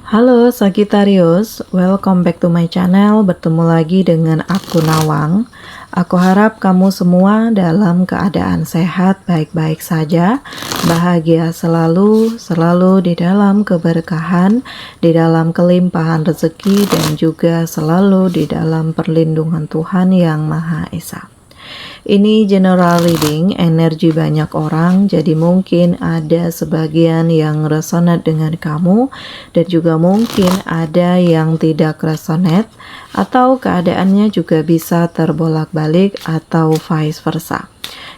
Halo Sagittarius, welcome back to my channel. Bertemu lagi dengan aku Nawang. Aku harap kamu semua dalam keadaan sehat, baik-baik saja, bahagia selalu di dalam keberkahan, di dalam kelimpahan rezeki, dan juga selalu di dalam perlindungan Tuhan Yang Maha Esa. Ini general reading, energi banyak orang, jadi mungkin ada sebagian yang resonate dengan kamu, dan juga mungkin ada yang tidak resonate, atau keadaannya juga bisa terbolak-balik atau vice versa.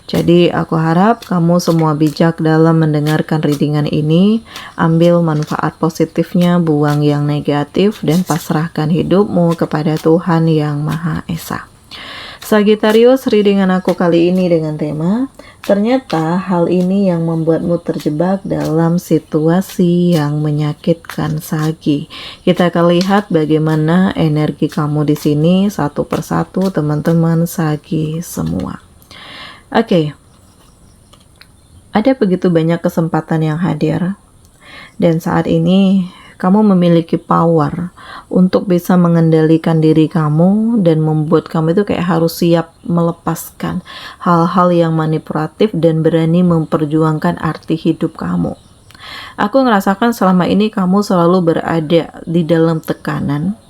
Jadi aku harap kamu semua bijak dalam mendengarkan readingan ini, ambil manfaat positifnya, buang yang negatif, dan pasrahkan hidupmu kepada Tuhan Yang Maha Esa. Sagittarius, readingan aku kali ini dengan tema, ternyata hal ini yang membuatmu terjebak dalam situasi yang menyakitkan Sagi. Kita akan lihat bagaimana energi kamu di sini satu persatu, teman-teman Sagi semua. Oke. Ada begitu banyak kesempatan yang hadir. Dan saat ini kamu memiliki power untuk bisa mengendalikan diri kamu dan membuat kamu itu kayak harus siap melepaskan hal-hal yang manipulatif dan berani memperjuangkan arti hidup kamu. Aku ngerasakan selama ini kamu selalu berada di dalam tekanan.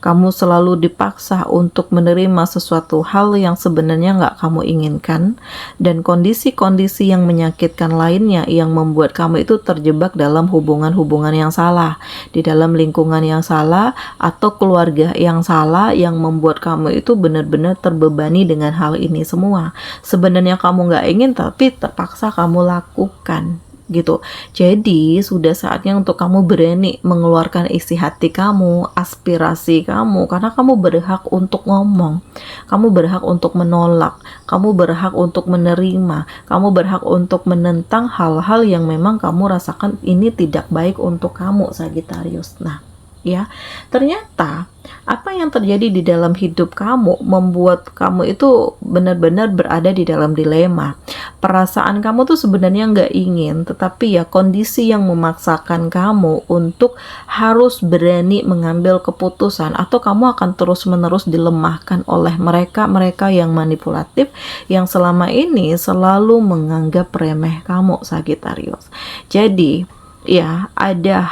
Kamu selalu dipaksa untuk menerima sesuatu hal yang sebenarnya nggak kamu inginkan, dan kondisi-kondisi yang menyakitkan lainnya yang membuat kamu itu terjebak dalam hubungan-hubungan yang salah, di dalam lingkungan yang salah, atau keluarga yang salah yang membuat kamu itu benar-benar terbebani dengan hal ini semua. Sebenarnya kamu nggak ingin, tapi terpaksa kamu lakukan. Gitu. Jadi sudah saatnya untuk kamu berani mengeluarkan isi hati kamu, aspirasi kamu, karena kamu berhak untuk ngomong, kamu berhak untuk menolak, kamu berhak untuk menerima, kamu berhak untuk menentang hal-hal yang memang kamu rasakan ini tidak baik untuk kamu, Sagittarius. Nah, ya, ternyata apa yang terjadi di dalam hidup kamu membuat kamu itu benar-benar berada di dalam dilema. Perasaan kamu tuh sebenarnya nggak ingin, tetapi ya kondisi yang memaksakan kamu untuk harus berani mengambil keputusan, atau kamu akan terus-menerus dilemahkan oleh mereka yang manipulatif, yang selama ini selalu menganggap remeh kamu, Sagittarius. Jadi ya, ada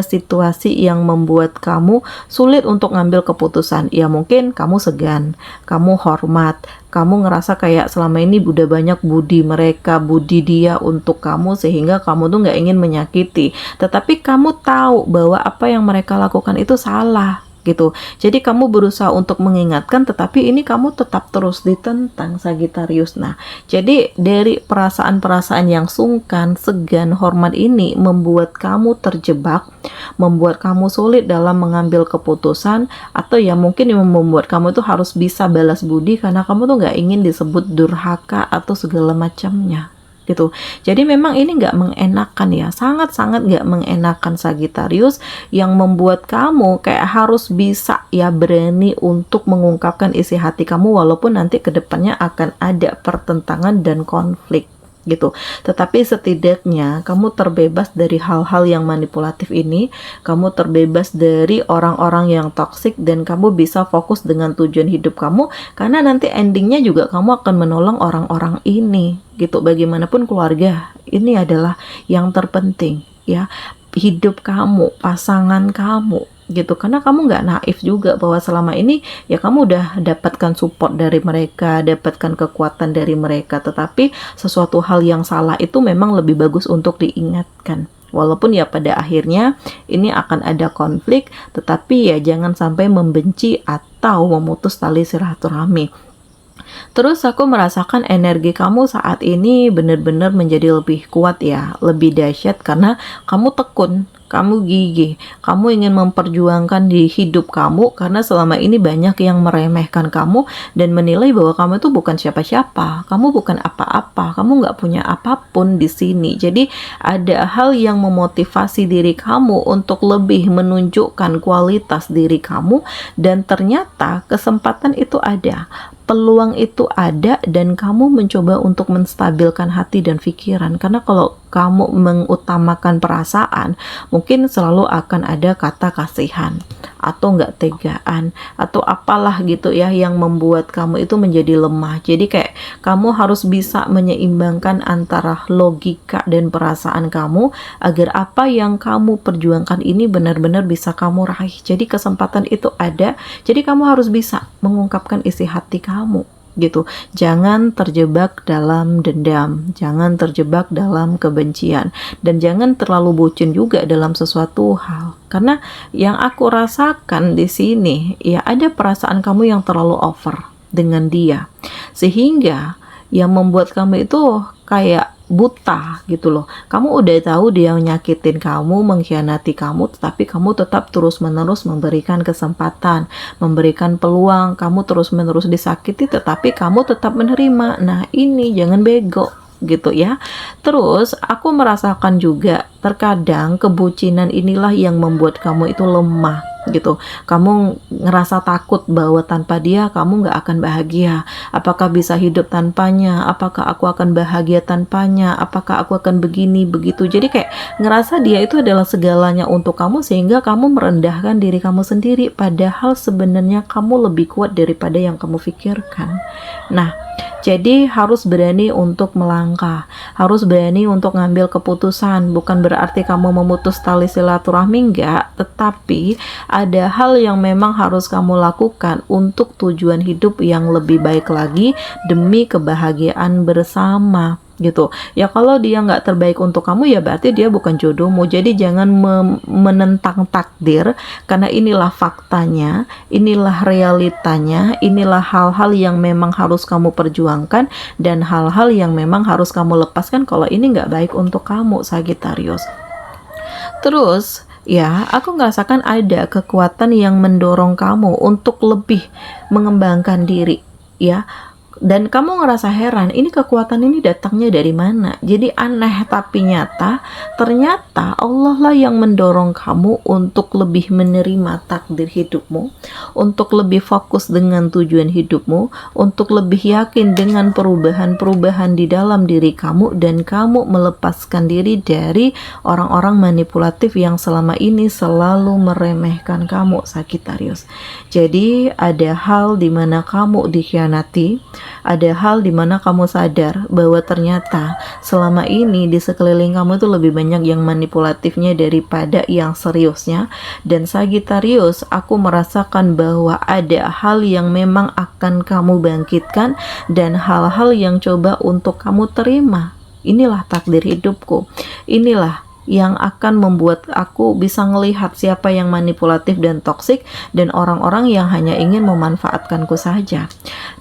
situasi yang membuat kamu sulit untuk ngambil keputusan. Ya mungkin kamu segan, kamu hormat, kamu ngerasa kayak selama ini udah banyak budi dia untuk kamu, sehingga kamu tuh nggak ingin menyakiti. Tetapi kamu tahu bahwa apa yang mereka lakukan itu salah. Gitu. Jadi kamu berusaha untuk mengingatkan, tetapi ini kamu tetap terus ditentang, Sagittarius. Nah, jadi dari perasaan-perasaan yang sungkan, segan, hormat ini membuat kamu terjebak, membuat kamu sulit dalam mengambil keputusan, atau ya mungkin yang membuat kamu itu harus bisa balas budi karena kamu tuh nggak ingin disebut durhaka atau segala macamnya. Gitu. Jadi memang ini nggak mengenakan ya, sangat-sangat nggak mengenakan, Sagittarius, yang membuat kamu kayak harus bisa ya berani untuk mengungkapkan isi hati kamu, walaupun nanti kedepannya akan ada pertentangan dan konflik. Gitu. Tetapi setidaknya kamu terbebas dari hal-hal yang manipulatif ini, kamu terbebas dari orang-orang yang toksik, dan kamu bisa fokus dengan tujuan hidup kamu, karena nanti endingnya juga kamu akan menolong orang-orang ini. Gitu. Bagaimanapun keluarga ini adalah yang terpenting ya, hidup kamu, pasangan kamu. Gitu, karena kamu nggak naif juga bahwa selama ini ya kamu udah dapatkan support dari mereka, dapatkan kekuatan dari mereka, tetapi sesuatu hal yang salah itu memang lebih bagus untuk diingatkan. Walaupun ya pada akhirnya ini akan ada konflik, tetapi ya jangan sampai membenci atau memutus tali silaturahmi. Terus aku merasakan energi kamu saat ini benar-benar menjadi lebih kuat ya, lebih dahsyat, karena kamu tekun, kamu gigih, kamu ingin memperjuangkan di hidup kamu, karena selama ini banyak yang meremehkan kamu dan menilai bahwa kamu itu bukan siapa-siapa, kamu bukan apa-apa, kamu nggak punya apapun di sini. Jadi ada hal yang memotivasi diri kamu untuk lebih menunjukkan kualitas diri kamu, dan ternyata kesempatan itu ada, peluang itu ada, dan kamu mencoba untuk menstabilkan hati dan pikiran. Karena kalau kamu mengutamakan perasaan, mungkin selalu akan ada kata kasihan atau nggak tegaan atau apalah gitu ya yang membuat kamu itu menjadi lemah. Jadi kayak kamu harus bisa menyeimbangkan antara logika dan perasaan kamu agar apa yang kamu perjuangkan ini benar-benar bisa kamu raih. Jadi kesempatan itu ada, jadi kamu harus bisa mengungkapkan isi hati kamu gitu. Jangan terjebak dalam dendam, jangan terjebak dalam kebencian, dan jangan terlalu bucin juga dalam sesuatu hal. Karena yang aku rasakan di sini ya ada perasaan kamu yang terlalu over dengan dia, sehingga yang membuat kamu itu kayak buta gitu loh. Kamu udah tahu dia nyakitin kamu, mengkhianati kamu, tetapi kamu tetap terus-menerus memberikan kesempatan, memberikan peluang. Kamu terus-menerus disakiti, tetapi kamu tetap menerima. Nah, ini jangan bego gitu ya. Terus aku merasakan juga terkadang kebucinan inilah yang membuat kamu itu lemah gitu. Kamu ngerasa takut bahwa tanpa dia kamu nggak akan bahagia. Apakah bisa hidup tanpanya? Apakah aku akan bahagia tanpanya? Apakah aku akan begini begitu? Jadi kayak ngerasa dia itu adalah segalanya untuk kamu, sehingga kamu merendahkan diri kamu sendiri, padahal sebenarnya kamu lebih kuat daripada yang kamu pikirkan. Nah, jadi harus berani untuk melangkah, harus berani untuk ngambil keputusan. Bukan berarti kamu memutus tali silaturahmi, enggak, tetapi ada hal yang memang harus kamu lakukan untuk tujuan hidup yang lebih baik lagi demi kebahagiaan bersama gitu ya. Kalau dia nggak terbaik untuk kamu ya berarti dia bukan jodohmu. Jadi jangan menentang takdir, karena inilah faktanya, inilah realitanya, inilah hal-hal yang memang harus kamu perjuangkan dan hal-hal yang memang harus kamu lepaskan kalau ini nggak baik untuk kamu, Sagittarius. Terus ya, aku ngerasakan ada kekuatan yang mendorong kamu untuk lebih mengembangkan diri ya. Dan kamu ngerasa heran, ini kekuatan ini datangnya dari mana? Jadi aneh tapi nyata, ternyata Allah lah yang mendorong kamu untuk lebih menerima takdir hidupmu, untuk lebih fokus dengan tujuan hidupmu, untuk lebih yakin dengan perubahan-perubahan di dalam diri kamu, dan kamu melepaskan diri dari orang-orang manipulatif yang selama ini selalu meremehkan kamu, Sagittarius. Jadi ada hal di mana kamu dikhianati, ada hal di mana kamu sadar bahwa ternyata selama ini di sekeliling kamu itu lebih banyak yang manipulatifnya daripada yang seriusnya. Dan Sagittarius, aku merasakan bahwa ada hal yang memang akan kamu bangkitkan dan hal-hal yang coba untuk kamu terima. Inilah takdir hidupku, inilah yang akan membuat aku bisa melihat siapa yang manipulatif dan toksik dan orang-orang yang hanya ingin memanfaatkanku saja.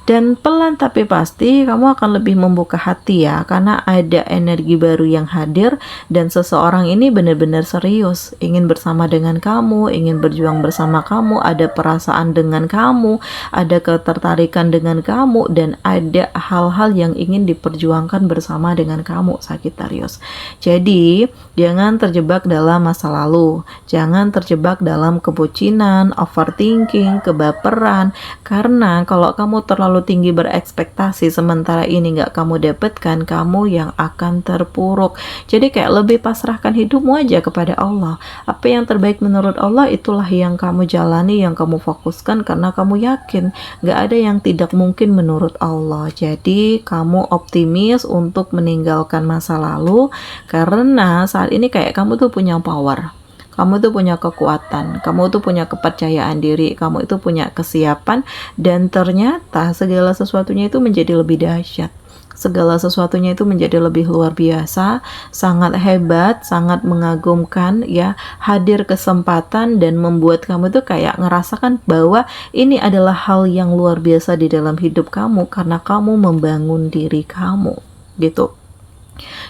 Dan pelan tapi pasti kamu akan lebih membuka hati ya, karena ada energi baru yang hadir dan seseorang ini benar-benar serius ingin bersama dengan kamu, ingin berjuang bersama kamu, ada perasaan dengan kamu, ada ketertarikan dengan kamu, dan ada hal-hal yang ingin diperjuangkan bersama dengan kamu, Sagittarius. Jadi jangan terjebak dalam masa lalu, jangan terjebak dalam kebucinan, overthinking, kebaperan, karena kalau kamu terlalu tinggi berekspektasi sementara ini nggak kamu dapatkan, kamu yang akan terpuruk. Jadi kayak lebih pasrahkan hidupmu aja kepada Allah. Apa yang terbaik menurut Allah itulah yang kamu jalani, yang kamu fokuskan, karena kamu yakin nggak ada yang tidak mungkin menurut Allah. Jadi kamu optimis untuk meninggalkan masa lalu, karena saat ini kayak kamu tuh punya power, kamu tuh punya kekuatan, kamu tuh punya kepercayaan diri, kamu itu punya kesiapan, dan ternyata segala sesuatunya itu menjadi lebih dahsyat. Segala sesuatunya itu menjadi lebih luar biasa, sangat hebat, sangat mengagumkan ya. Hadir kesempatan dan membuat kamu tuh kayak ngerasakan bahwa ini adalah hal yang luar biasa di dalam hidup kamu karena kamu membangun diri kamu gitu.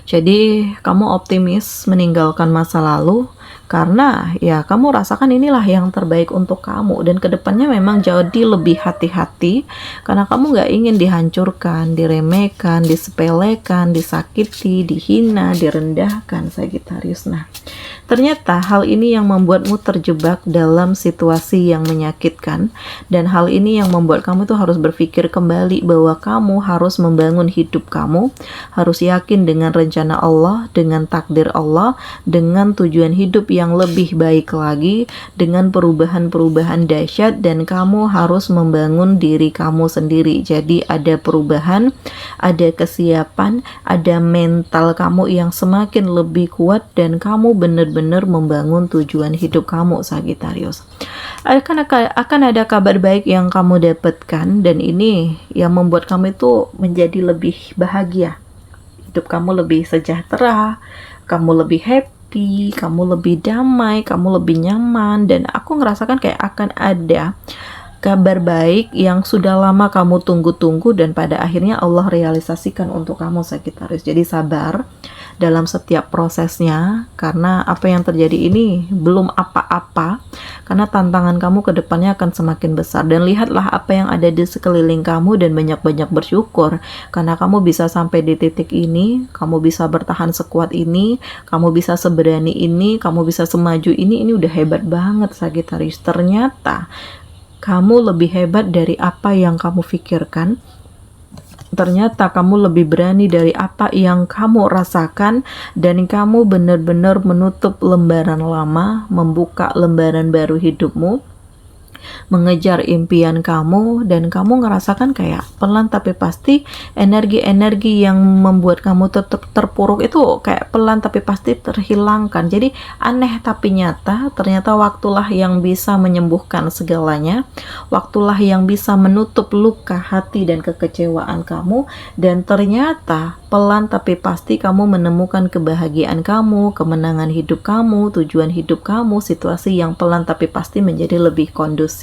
Jadi kamu optimis meninggalkan masa lalu, karena ya kamu rasakan inilah yang terbaik untuk kamu, dan kedepannya memang jadi lebih hati-hati karena kamu nggak ingin dihancurkan, diremehkan, disepelekan, disakiti, dihina, direndahkan, Sagittarius. Nah, ternyata hal ini yang membuatmu terjebak dalam situasi yang menyakitkan, dan hal ini yang membuat kamu tuh harus berpikir kembali bahwa kamu harus membangun hidup kamu, harus yakin dengan rencana Allah, dengan takdir Allah, dengan tujuan hidup yang lebih baik lagi, dengan perubahan-perubahan dahsyat, dan kamu harus membangun diri kamu sendiri. Jadi ada perubahan, ada kesiapan, ada mental kamu yang semakin lebih kuat, dan kamu benar-benar membangun tujuan hidup kamu, Sagittarius. Akan ada kabar baik yang kamu dapatkan, dan ini yang membuat kamu itu menjadi lebih bahagia. Hidup kamu lebih sejahtera, kamu lebih happy, kamu lebih damai, kamu lebih nyaman, dan aku ngerasakan kayak akan ada kabar baik yang sudah lama kamu tunggu-tunggu, dan pada akhirnya Allah realisasikan untuk kamu, Sagittarius. Jadi sabar dalam setiap prosesnya, karena apa yang terjadi ini belum apa-apa, karena tantangan kamu ke depannya akan semakin besar. Dan lihatlah apa yang ada di sekeliling kamu dan banyak-banyak bersyukur karena kamu bisa sampai di titik ini, kamu bisa bertahan sekuat ini, kamu bisa seberani ini, kamu bisa semaju ini udah hebat banget, Sagittarius. Ternyata kamu lebih hebat dari apa yang kamu pikirkan. Ternyata kamu lebih berani dari apa yang kamu rasakan, dan kamu benar-benar menutup lembaran lama, membuka lembaran baru hidupmu, mengejar impian kamu, dan kamu ngerasakan kayak pelan tapi pasti energi-energi yang membuat kamu tetap terpuruk itu kayak pelan tapi pasti terhilangkan. Jadi aneh tapi nyata, ternyata waktulah yang bisa menyembuhkan segalanya, waktulah yang bisa menutup luka hati dan kekecewaan kamu, dan ternyata pelan tapi pasti kamu menemukan kebahagiaan kamu, kemenangan hidup kamu, tujuan hidup kamu, situasi yang pelan tapi pasti menjadi lebih kondusif.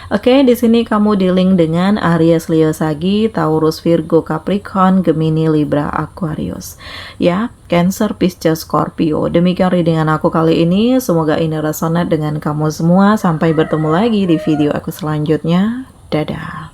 Oke, di sini kamu dealing dengan Aries, Leo, Sagi, Taurus, Virgo, Capricorn, Gemini, Libra, Aquarius. Ya, Cancer, Pisces, Scorpio. Demikian readingan aku kali ini. Semoga ini resonate dengan kamu semua. Sampai bertemu lagi di video aku selanjutnya. Dadah.